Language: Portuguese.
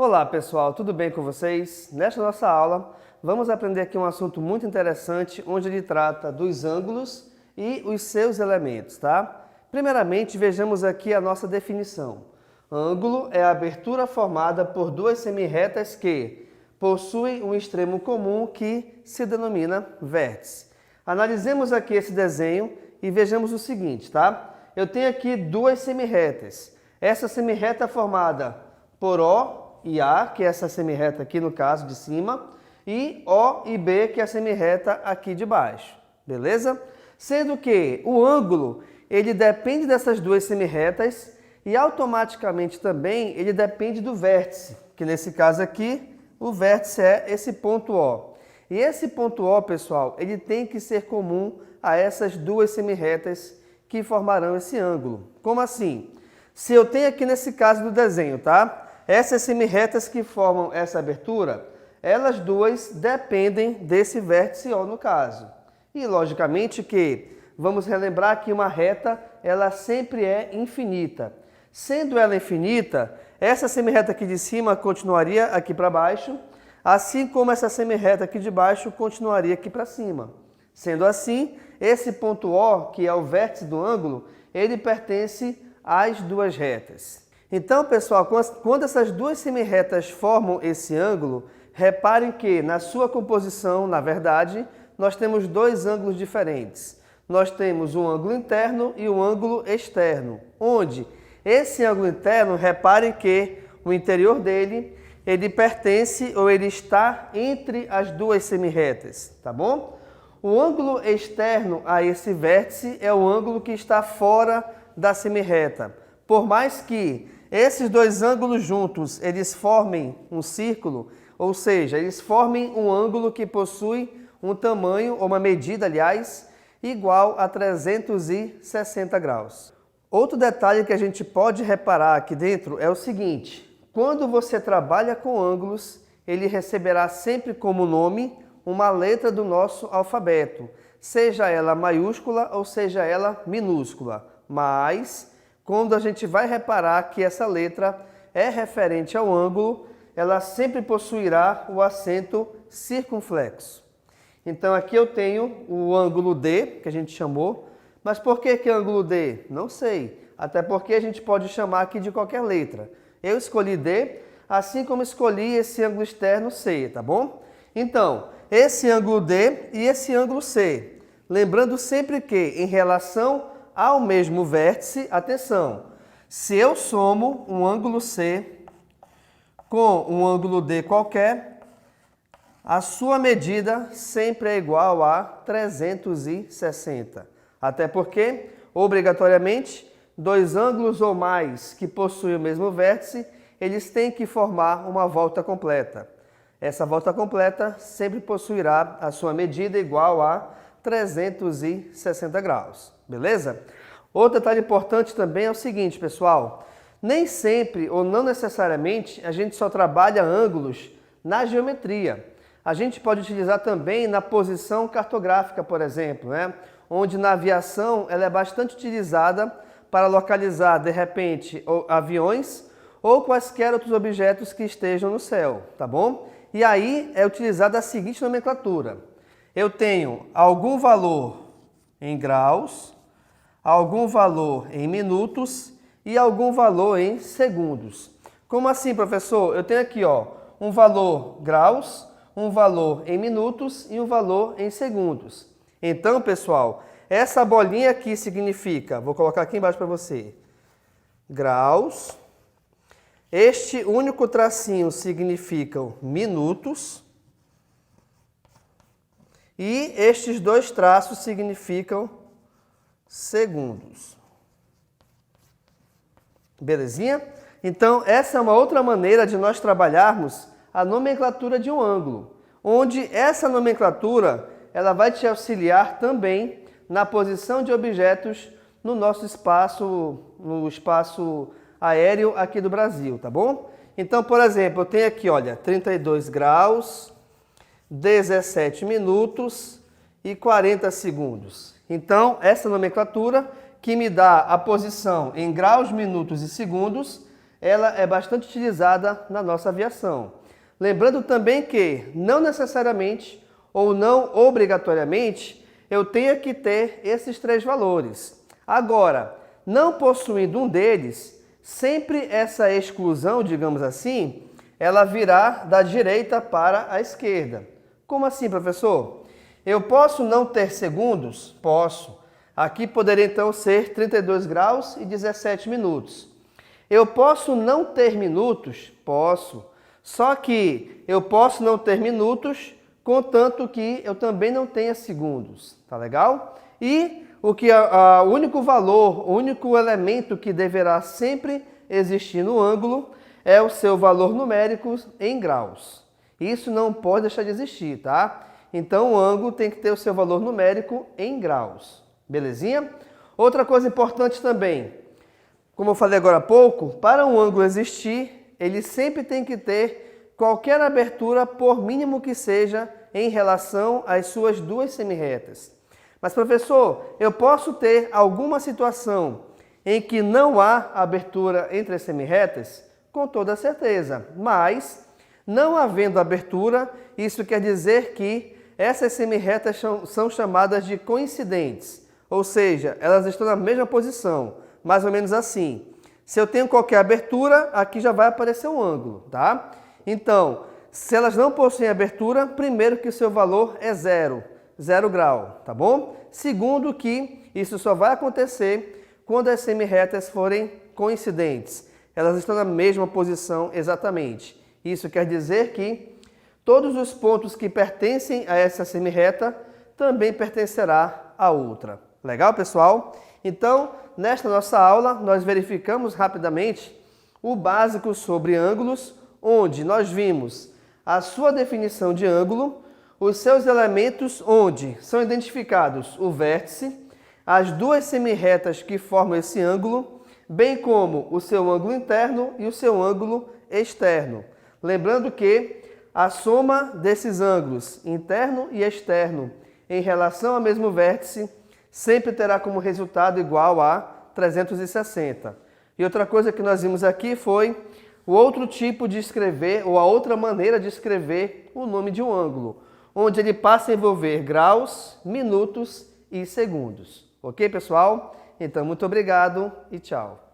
Olá pessoal, tudo bem com vocês? Nesta nossa aula, vamos aprender aqui um assunto muito interessante, onde ele trata dos ângulos e os seus elementos, tá? Primeiramente, vejamos aqui a nossa definição. Ângulo é a abertura formada por duas semirretas que possuem um extremo comum que se denomina vértice. Analisemos aqui esse desenho e vejamos o seguinte, tá? Eu tenho aqui duas semirretas. Essa semirreta é formada por O e A, que é essa semirreta aqui no caso de cima, e O e B, que é a semirreta aqui de baixo, beleza? Sendo que o ângulo, ele depende dessas duas semirretas e automaticamente também ele depende do vértice, que nesse caso aqui, o vértice é esse ponto O. E esse ponto O, pessoal, ele tem que ser comum a essas duas semirretas que formarão esse ângulo. Como assim? Se eu tenho aqui nesse caso do desenho, tá? Essas semirretas que formam essa abertura, elas duas dependem desse vértice O no caso. E logicamente que vamos relembrar que uma reta, ela sempre é infinita. Sendo ela infinita, essa semirreta aqui de cima continuaria aqui para baixo, assim como essa semirreta aqui de baixo continuaria aqui para cima. Sendo assim, esse ponto O, que é o vértice do ângulo, ele pertence às duas retas. Então, pessoal, quando essas duas semirretas formam esse ângulo, reparem que na sua composição, na verdade, nós temos dois ângulos diferentes. Nós temos um ângulo interno e um ângulo externo, onde esse ângulo interno, reparem que o interior dele, ele pertence ou ele está entre as duas semirretas, tá bom? O ângulo externo a esse vértice é o ângulo que está fora da semirreta. Por mais que esses dois ângulos juntos, eles formem um círculo, ou seja, eles formem um ângulo que possui um tamanho, ou uma medida, aliás, igual a 360 graus. Outro detalhe que a gente pode reparar aqui dentro é o seguinte: quando você trabalha com ângulos, ele receberá sempre como nome uma letra do nosso alfabeto, seja ela maiúscula ou seja ela minúscula, mas quando a gente vai reparar que essa letra é referente ao ângulo, ela sempre possuirá o acento circunflexo. Então aqui eu tenho o ângulo D, que a gente chamou, mas por que ângulo D? Não sei, até porque a gente pode chamar aqui de qualquer letra. Eu escolhi D, assim como escolhi esse ângulo externo C, tá bom? Então, esse ângulo D e esse ângulo C. Lembrando sempre que, em relação ao mesmo vértice, atenção, se eu somo um ângulo C com um ângulo D qualquer, a sua medida sempre é igual a 360. Até porque, obrigatoriamente, dois ângulos ou mais que possuem o mesmo vértice, eles têm que formar uma volta completa. Essa volta completa sempre possuirá a sua medida igual a 360 graus, beleza? Outro detalhe importante também é o seguinte, pessoal, nem sempre ou não necessariamente a gente só trabalha ângulos na geometria. A gente pode utilizar também na posição cartográfica, por exemplo, né? Onde na aviação ela é bastante utilizada para localizar, de repente, aviões ou quaisquer outros objetos que estejam no céu, tá bom? E aí é utilizada a seguinte nomenclatura. Eu tenho algum valor em graus, algum valor em minutos e algum valor em segundos. Como assim, professor? Eu tenho aqui, ó, um valor graus, um valor em minutos e um valor em segundos. Então, pessoal, essa bolinha aqui significa, vou colocar aqui embaixo para você, graus. Este único tracinho significa minutos. E estes dois traços significam segundos. Belezinha? Então, essa é uma outra maneira de nós trabalharmos a nomenclatura de um ângulo, onde essa nomenclatura ela vai te auxiliar também na posição de objetos no nosso espaço, no espaço aéreo aqui do Brasil, tá bom? Então, por exemplo, eu tenho aqui, olha, 32 graus, 17 minutos e 40 segundos. Então, essa nomenclatura que me dá a posição em graus, minutos e segundos, ela é bastante utilizada na nossa aviação. Lembrando também que não necessariamente ou não obrigatoriamente eu tenha que ter esses 3 valores. Agora, não possuindo um deles, sempre essa exclusão, digamos assim, ela virá da direita para a esquerda. Como assim, professor? Eu posso não ter segundos? Posso. Aqui poderia então ser 32 graus e 17 minutos. Eu posso não ter minutos? Posso. Só que eu posso não ter minutos, contanto que eu também não tenha segundos. Tá legal? E o único valor, o único elemento que deverá sempre existir no ângulo é o seu valor numérico em graus. Isso não pode deixar de existir, tá? Então o ângulo tem que ter o seu valor numérico em graus. Belezinha? Outra coisa importante também, como eu falei agora há pouco, para um ângulo existir, ele sempre tem que ter qualquer abertura, por mínimo que seja, em relação às suas 2 semirretas. Mas, professor, eu posso ter alguma situação em que não há abertura entre as semirretas? Com toda certeza, mas não havendo abertura, isso quer dizer que essas semirretas são chamadas de coincidentes, ou seja, elas estão na mesma posição, mais ou menos assim. Se eu tenho qualquer abertura, aqui já vai aparecer um ângulo, tá? Então, se elas não possuem abertura, primeiro que o seu valor é 0 grau, tá bom? Segundo que isso só vai acontecer quando as semirretas forem coincidentes. Elas estão na mesma posição exatamente. Isso quer dizer que todos os pontos que pertencem a essa semirreta também pertencerá a outra. Legal, pessoal? Então, nesta nossa aula, nós verificamos rapidamente o básico sobre ângulos, onde nós vimos a sua definição de ângulo, os seus elementos, onde são identificados o vértice, as 2 semirretas que formam esse ângulo, bem como o seu ângulo interno e o seu ângulo externo. Lembrando que a soma desses ângulos, interno e externo, em relação ao mesmo vértice, sempre terá como resultado igual a 360. E outra coisa que nós vimos aqui foi o outro tipo de escrever, ou a outra maneira de escrever o nome de um ângulo, onde ele passa a envolver graus, minutos e segundos. Ok, pessoal? Então, muito obrigado e tchau.